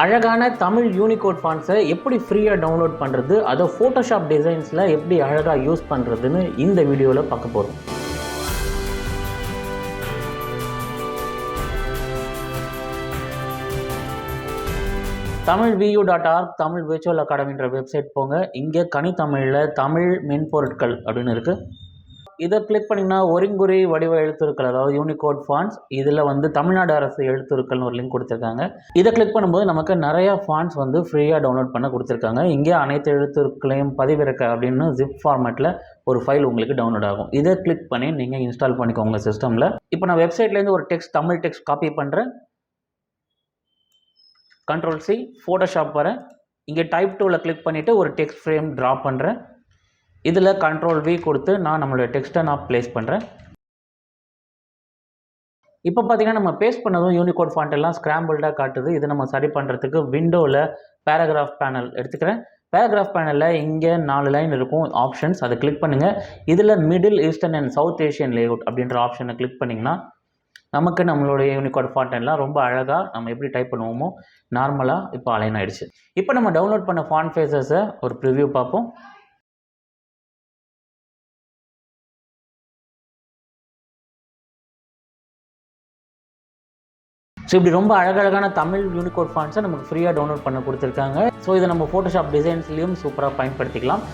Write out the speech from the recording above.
அழகான தமிழ் யூனிகோட் ஃபாண்ட்ஸை எப்படி ஃப்ரீயாக டவுன்லோட் பண்ணுறது, அதை ஃபோட்டோஷாப் டிசைன்ஸில் எப்படி அழகாக யூஸ் பண்ணுறதுன்னு இந்த வீடியோவில் பார்க்க போகிறோம். tamilvu.org தமிழ் விர்ச்சுவல் அகாடமின்ற வெப்சைட் போங்க. இங்கே கனித்தமிழில் தமிழ் மென்பொருட்கள் அப்படின்னு இருக்குது. இதை கிளிக் பண்ணிங்கன்னா ஒருங்குறி வடிவ எழுத்துருக்கள், அதாவது யூனிகோட் ஃபாண்ட்ஸ், இதில் தமிழ்நாடு அரசு எழுத்துருக்கள்னு ஒரு லிங்க் கொடுத்துருக்காங்க. இதை கிளிக் பண்ணும்போது நமக்கு நிறையா ஃபாண்ட்ஸ் ஃப்ரீயாக டவுன்லோட் பண்ண கொடுத்துருக்காங்க. இங்கே அனைத்து எழுத்துருக்களையும் பதிவிறக்க அப்படின்னு ஜிப் ஃபார்மேட்டில் ஒரு ஃபைல் உங்களுக்கு டவுன்லோட் ஆகும். இதை கிளிக் பண்ணி நீங்கள் இன்ஸ்டால் பண்ணிக்கோங்க உங்கள் சிஸ்டமில். இப்போ நான் வெப்சைட்லேருந்து ஒரு தமிழ் டெக்ஸ்ட் காப்பி பண்ணுறேன். Ctrl+C, ஃபோட்டோஷாப் வரேன். இங்கே டைப் டூவில் கிளிக் பண்ணிவிட்டு ஒரு டெக்ஸ்ட் ஃப்ரேம் ட்ரா பண்ணுறேன். இதில் Ctrl+V கொடுத்து நான் நம்மளுடைய டெக்ஸ்ட்டை ப்ளேஸ் பண்ணுறேன். இப்போ பார்த்தீங்கன்னா நம்ம பேஸ்ட் பண்ணதும் யூனிகோட் ஃபாண்ட் எல்லாம் ஸ்க்ராம்பிள்டாக காட்டுது. இது நம்ம சரி பண்ணுறதுக்கு விண்டோவில் பேராகிராஃப் பேனல் எடுத்துக்கிறேன். பேராகிராஃப் பேனலில் இங்கே 4 லைன் இருக்கும் ஆப்ஷன்ஸ், அதை கிளிக் பண்ணுங்கள். இதில் middle eastern and south Asian layout அப்படின்ற ஆப்ஷனை கிளிக் பண்ணிங்கன்னா நமக்கு நம்மளுடைய யூனிகோட் ஃபாண்ட் எல்லாம் ரொம்ப அழகாக நம்ம எப்படி டைப் பண்ணுவோமோ நார்மலாக இப்போ அலைன் ஆகிடுச்சு. இப்போ நம்ம டவுன்லோட் பண்ண ஃபாண்ட் ஃபேஸஸை ஒரு ப்ரிவ்யூ பார்ப்போம். ஸோ இப்படி ரொம்ப அழகழகான தமிழ் யூனிகோட் ஃபாண்ட்ஸை நமக்கு ஃப்ரீயாக டவுன்லோட் பண்ண கொடுத்துருக்காங்க. ஸோ இதை நம்ம ஃபோட்டோஷாப் டிசைன்ஸ்லேயும் சூப்பராக பயன்படுத்திக்கலாம்.